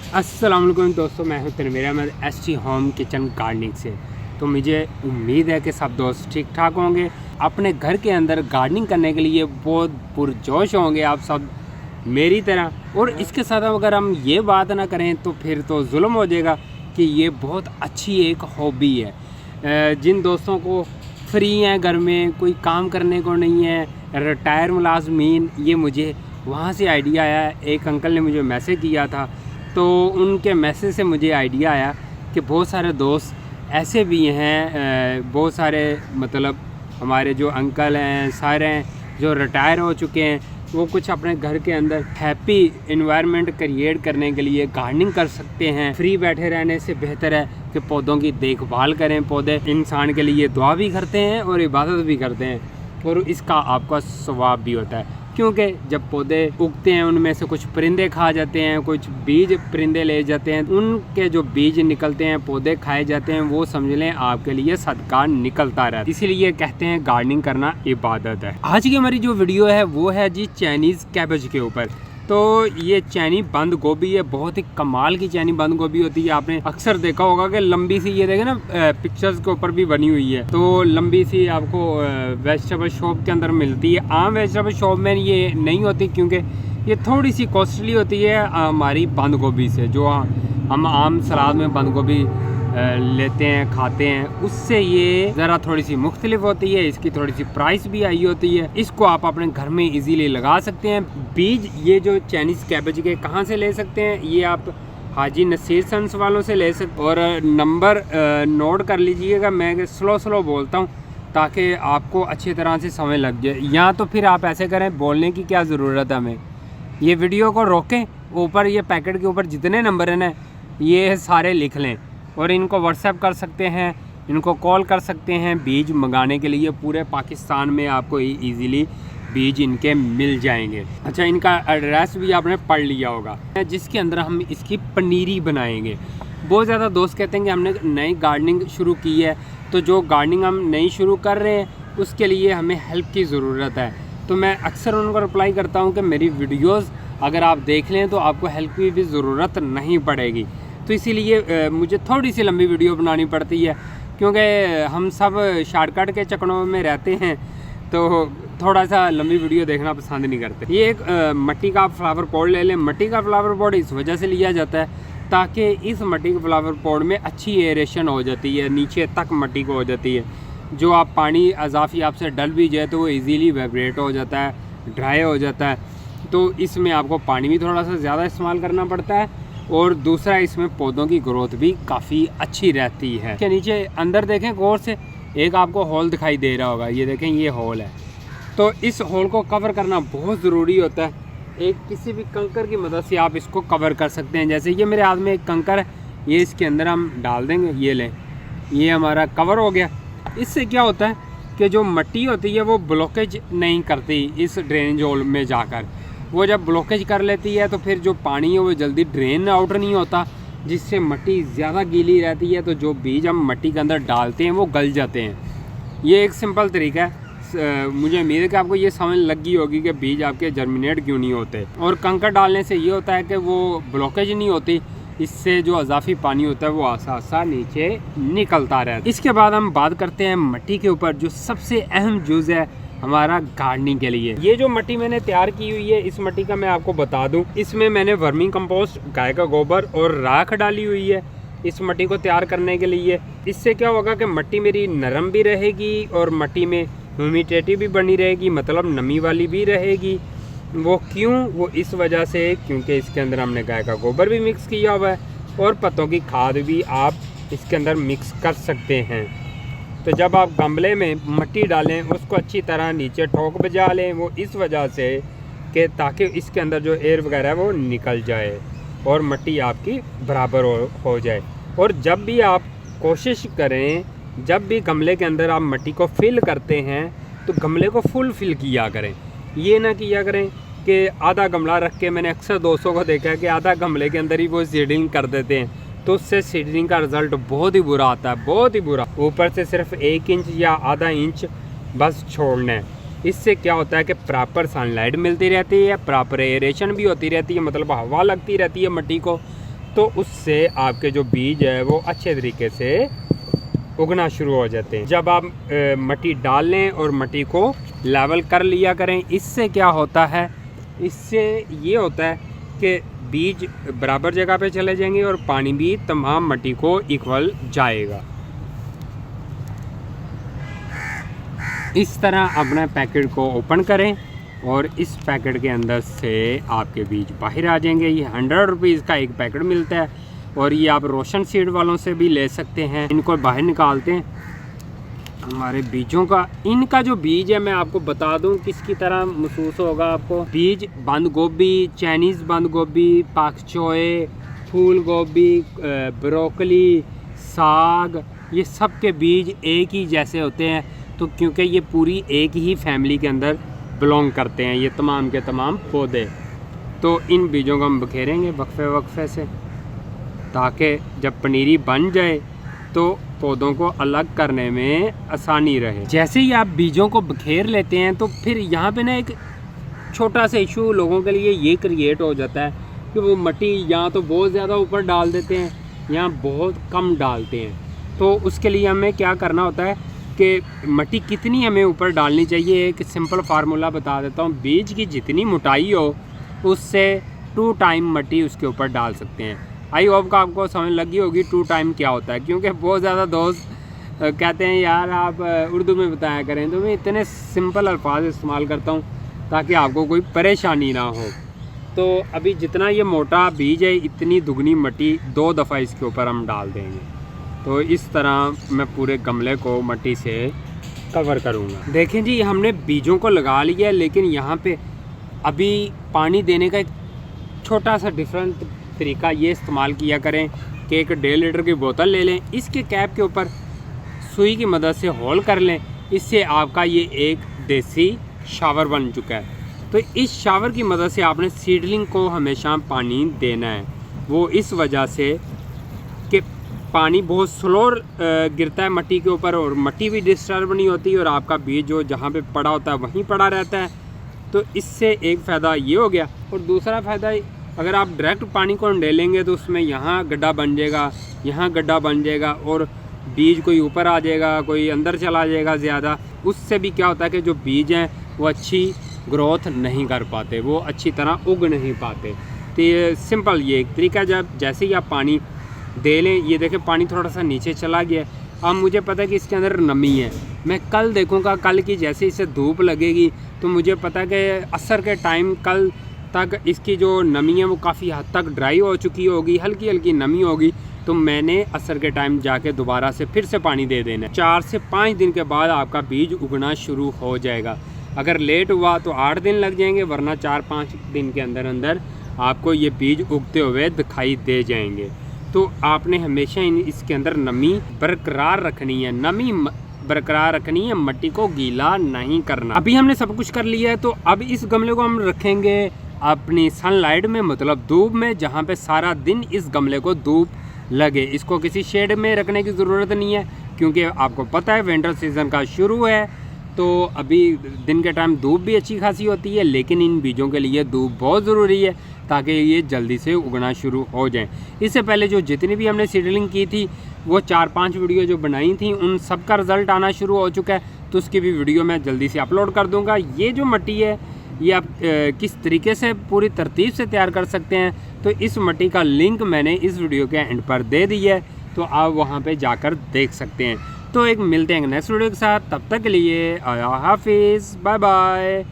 अस्सलाम वालेकुम दोस्तों, मैं हूं Tanveer Ahmad ST home kitchen gardening से। तो मुझे उम्मीद है कि सब दोस्त ठीक ठाक होंगे, अपने घर के अंदर गार्डनिंग करने के लिए बहुत पुरजोश होंगे आप सब मेरी तरह। और इसके साथ अगर हम ये बात ना करें तो फिर तो जुल्म हो जाएगा कि ये बहुत अच्छी एक हॉबी है। जिन दोस्तों को फ्री हैं, घर में कोई काम करने को नहीं है, रिटायर मुलाजमीन, ये मुझे वहाँ से आइडिया आया। एक अंकल ने मुझे मैसेज किया था, तो उनके मैसेज से मुझे आइडिया आया कि बहुत सारे दोस्त ऐसे भी हैं, बहुत सारे मतलब हमारे जो अंकल हैं सारे हैं जो रिटायर हो चुके हैं, वो कुछ अपने घर के अंदर हैप्पी इन्वायरमेंट क्रिएट करने के लिए गार्डनिंग कर सकते हैं। फ्री बैठे रहने से बेहतर है कि पौधों की देखभाल करें। पौधे इंसान के लिए दुआ भी करते हैं और इबादत भी करते हैं, और इसका आपका सवाब भी होता है, क्योंकि जब पौधे उगते हैं उनमें से कुछ परिंदे खा जाते हैं, कुछ बीज परिंदे ले जाते हैं, उनके जो बीज निकलते हैं पौधे खाए जाते हैं, वो समझ लें आपके लिए सदका निकलता रहता है। इसीलिए कहते हैं गार्डनिंग करना इबादत है। आज की हमारी जो वीडियो है वो है जी चाइनीज़ कैबेज के ऊपर। तो ये चैनी बंद गोभी है, बहुत ही कमाल की चैनी बंद गोभी होती है। आपने अक्सर देखा होगा कि लंबी सी, ये देखे ना पिक्चर्स के ऊपर भी बनी हुई है, तो लंबी सी आपको वेजिटेबल शॉप के अंदर मिलती है। आम वेजिटेबल शॉप में ये नहीं होती, क्योंकि ये थोड़ी सी कॉस्टली होती है हमारी बंद गोभी से। जो हम आम सलाद में बंद गोभी लेते हैं, खाते हैं, उससे ये ज़रा थोड़ी सी मुख्तलिफ होती है। इसकी थोड़ी सी प्राइस भी आई होती है। इसको आप अपने घर में इजीली लगा सकते हैं। बीज ये जो चाइनीज़ कैबेज के कहाँ से ले सकते हैं, ये आप हाजी नसीर सन्स वालों से ले सकते। और नंबर नोट कर लीजिएगा, मैं स्लो बोलता हूँ ताकि आपको अच्छी तरह से समझ लग जाए। या तो फिर आप ऐसे करें, बोलने की क्या ज़रूरत है हमें, ये वीडियो को रोकें, ऊपर ये पैकेट के ऊपर जितने नंबर हैं ना, ये सारे लिख लें और इनको व्हाट्सएप कर सकते हैं, इनको कॉल कर सकते हैं। बीज मंगाने के लिए पूरे पाकिस्तान में आपको इजीली बीज इनके मिल जाएंगे। अच्छा, इनका एड्रेस भी आपने पढ़ लिया होगा, जिसके अंदर हम इसकी पनीरी बनाएंगे। बहुत ज़्यादा दोस्त कहते हैं कि हमने नई गार्डनिंग शुरू की है, तो जो गार्डनिंग हम नई शुरू कर रहे हैं उसके लिए हमें हेल्प की ज़रूरत है। तो मैं अक्सर उनको रिप्लाई करता हूँ कि मेरी वीडियोज़ अगर आप देख लें तो आपको हेल्प की भी ज़रूरत नहीं पड़ेगी। तो इसीलिए मुझे थोड़ी सी लंबी वीडियो बनानी पड़ती है, क्योंकि हम सब शॉर्टकट के चक्करों में रहते हैं, तो थोड़ा सा लंबी वीडियो देखना पसंद नहीं करते। ये एक मिट्टी का फ्लावर पॉट ले लें। मिट्टी का फ्लावर पॉट इस वजह से लिया जाता है ताकि इस मिट्टी के फ्लावर पॉट में अच्छी एरेशन हो जाती है, नीचे तक मिट्टी को हो जाती है। जो आप पानी इजाफी आपसे डल भी जाए तो वो इजीली वाइब्रेट हो जाता है, ड्राई हो जाता है। तो इसमें आपको पानी भी थोड़ा सा ज़्यादा इस्तेमाल करना पड़ता है, और दूसरा इसमें पौधों की ग्रोथ भी काफ़ी अच्छी रहती है। के नीचे अंदर देखें गौर से, एक आपको हॉल दिखाई दे रहा होगा, ये देखें ये हॉल है। तो इस हॉल को कवर करना बहुत ज़रूरी होता है। एक किसी भी कंकर की मदद से आप इसको कवर कर सकते हैं। जैसे ये मेरे हाथ में एक कंकर है, ये इसके अंदर हम डाल देंगे, ये लें, ये हमारा कवर हो गया। इससे क्या होता है कि जो मिट्टी होती है वो ब्लॉकेज नहीं करती इस ड्रेनेज होल में जाकर। वो जब ब्लॉकेज कर लेती है तो फिर जो पानी है वो जल्दी ड्रेन आउट नहीं होता, जिससे मिट्टी ज़्यादा गीली रहती है, तो जो बीज हम मिट्टी के अंदर डालते हैं वो गल जाते हैं। ये एक सिंपल तरीका है। मुझे उम्मीद है कि आपको ये समझ लग गई होगी कि बीज आपके जर्मिनेट क्यों नहीं होते। और कंकर डालने से ये होता है कि वो ब्लॉकेज नहीं होती, इससे जो अजाफी पानी होता है वो आसा नीचे निकलता रहता है। इसके बाद हम बात करते हैं मिट्टी के ऊपर, जो सबसे अहम जुज़ है हमारा गार्डनिंग के लिए। ये जो मिट्टी मैंने तैयार की हुई है, इस मिट्टी का मैं आपको बता दूं, इसमें मैंने वर्मी कंपोस्ट, गाय का गोबर और राख डाली हुई है इस मिट्टी को तैयार करने के लिए। इससे क्या होगा कि मिट्टी मेरी नरम भी रहेगी और मिट्टी में ह्यूमिडिटी भी बनी रहेगी, मतलब नमी वाली भी रहेगी। वो क्यों? वो इस वजह से क्योंकि इसके अंदर हमने गाय का गोबर भी मिक्स किया हुआ है और पत्तों की खाद भी आप इसके अंदर मिक्स कर सकते हैं। तो जब आप गमले में मिट्टी डालें उसको अच्छी तरह नीचे ठोक बजा लें, वो इस वजह से कि ताकि इसके अंदर जो एयर वगैरह है वो निकल जाए और मिट्टी आपकी बराबर हो जाए। और जब भी आप कोशिश करें, जब भी गमले के अंदर आप मिट्टी को फिल करते हैं तो गमले को फुल फिल किया करें। ये ना किया करें कि आधा गमला रख के, मैंने अक्सर दोस्तों को देखा है कि आधा गमले के अंदर ही वो सीडिंग कर देते हैं, तो उससे सीडलिंग का रिज़ल्ट बहुत ही बुरा आता है, बहुत ही बुरा। ऊपर से सिर्फ 1 इंच या आधा इंच बस छोड़ना है। इससे क्या होता है कि प्रॉपर सनलाइट मिलती रहती है, प्रॉपर एरेशन भी होती रहती है, मतलब हवा लगती रहती है मिट्टी को, तो उससे आपके जो बीज है वो अच्छे तरीके से उगना शुरू हो जाते हैं। जब आप मिट्टी डाल लें और मिट्टी को लेवल कर लिया करें, इससे क्या होता है, इससे ये होता है कि बीज बराबर जगह पे चले जाएंगे और पानी भी तमाम मिट्टी को इक्वल जाएगा। इस तरह अपने पैकेट को ओपन करें और इस पैकेट के अंदर से आपके बीज बाहर आ जाएंगे। ये 100 रुपीज़ का एक पैकेट मिलता है और ये आप रोशन सीड वालों से भी ले सकते हैं। इनको बाहर निकालते हैं हमारे बीजों का। इनका जो बीज है मैं आपको बता दूं किसकी तरह महसूस होगा आपको। बीज बंद गोभी, चाइनीज़ बंद गोभी, पाक चोए, फूल गोभी, ब्रोकली, साग, ये सब के बीज एक ही जैसे होते हैं। तो क्योंकि ये पूरी एक ही फैमिली के अंदर बिलोंग करते हैं ये तमाम के तमाम पौधे, तो इन बीजों को हम बखेरेंगे वक्फे वक्फे से, ताकि जब पनीरी बन जाए तो पौधों को अलग करने में आसानी रहे। जैसे ही आप बीजों को बखेर लेते हैं तो फिर यहाँ पे ना एक छोटा सा इशू लोगों के लिए ये क्रिएट हो जाता है कि वो मिट्टी यहाँ तो बहुत ज़्यादा ऊपर डाल देते हैं, यहाँ बहुत कम डालते हैं। तो उसके लिए हमें क्या करना होता है कि मिट्टी कितनी हमें ऊपर डालनी चाहिए। एक सिंपल फार्मूला बता देता हूँ। बीज की जितनी मोटाई हो उससे 2 टाइम मिट्टी उसके ऊपर डाल सकते हैं। आई होप का आपको समझ लगी होगी 2 टाइम क्या होता है, क्योंकि बहुत ज़्यादा दोस्त कहते हैं यार आप उर्दू में बताया करें, तो मैं इतने सिंपल अल्फाज इस्तेमाल करता हूँ ताकि आपको कोई परेशानी ना हो। तो अभी जितना ये मोटा बीज है इतनी दुगनी मिट्टी 2 दफ़ा इसके ऊपर हम डाल देंगे। तो इस तरह मैं पूरे गमले को मिट्टी से कवर करूँगा। देखें जी, हमने बीजों को लगा लिया, लेकिन यहाँ पे अभी पानी देने का एक छोटा सा डिफरेंट तरीका ये इस्तेमाल किया करें कि एक 1.5 लीटर की बोतल ले लें, इसके कैप के ऊपर सुई की मदद से होल कर लें। इससे आपका ये एक देसी शावर बन चुका है। तो इस शावर की मदद से आपने सीडलिंग को हमेशा पानी देना है। वो इस वजह से कि पानी बहुत स्लो गिरता है मिट्टी के ऊपर और मिट्टी भी डिस्टर्ब नहीं होती और आपका बीज जो जहाँ पे पड़ा होता है वहीं पड़ा रहता है। तो इससे एक फ़ायदा ये हो गया। और दूसरा फ़ायदा, अगर आप डायरेक्ट पानी को डालेंगे तो उसमें यहाँ गड्ढा बन जाएगा, यहाँ गड्ढा बन जाएगा और बीज कोई ऊपर आ जाएगा, कोई अंदर चला जाएगा ज़्यादा। उससे भी क्या होता है कि जो बीज हैं वो अच्छी ग्रोथ नहीं कर पाते, वो अच्छी तरह उग नहीं पाते। तो ये सिंपल ये एक तरीका, जब जैसे ही आप पानी दे लें, ये देखें पानी थोड़ा सा नीचे चला गया। अब मुझे पता है कि इसके अंदर नमी है। मैं कल देखूँगा, कल की जैसे इसे धूप लगेगी तो मुझे पता है कि असर के टाइम कल तक इसकी जो नमी है वो काफ़ी हद तक ड्राई हो चुकी होगी, हल्की हल्की नमी होगी। तो मैंने असर के टाइम जाके दोबारा से फिर से पानी दे देना है। 4 से 5 दिन के बाद आपका बीज उगना शुरू हो जाएगा। अगर लेट हुआ तो 8 दिन लग जाएंगे, वरना 4-5 दिन के अंदर अंदर आपको ये बीज उगते हुए दिखाई दे जाएंगे। तो आपने हमेशा इसके अंदर नमी बरकरार रखनी है, नमी बरकरार रखनी है, मिट्टी को गीला नहीं करना। अभी हमने सब कुछ कर लिया है। तो अब इस गमले को हम रखेंगे अपनी सनलाइट में, मतलब धूप में, जहाँ पे सारा दिन इस गमले को धूप लगे। इसको किसी शेड में रखने की ज़रूरत नहीं है, क्योंकि आपको पता है विंटर सीज़न का शुरू है। तो अभी दिन के टाइम धूप भी अच्छी खासी होती है, लेकिन इन बीजों के लिए धूप बहुत ज़रूरी है ताकि ये जल्दी से उगना शुरू हो जाए। इससे पहले जो जितनी भी हमने सीडलिंग की थी, वो 4-5 वीडियो जो बनाई थी, उन सब का रिज़ल्ट आना शुरू हो चुका है। तो उसकी भी वीडियो मैं जल्दी से अपलोड कर दूँगा। ये जो मिट्टी है ये आप किस तरीके से पूरी तरतीब से तैयार कर सकते हैं, तो इस मिट्टी का लिंक मैंने इस वीडियो के एंड पर दे दी है, तो आप वहाँ पे जाकर देख सकते हैं। तो एक मिलते हैं नेक्स्ट वीडियो के साथ, तब तक के लिए हाफिज़, बाय बाय।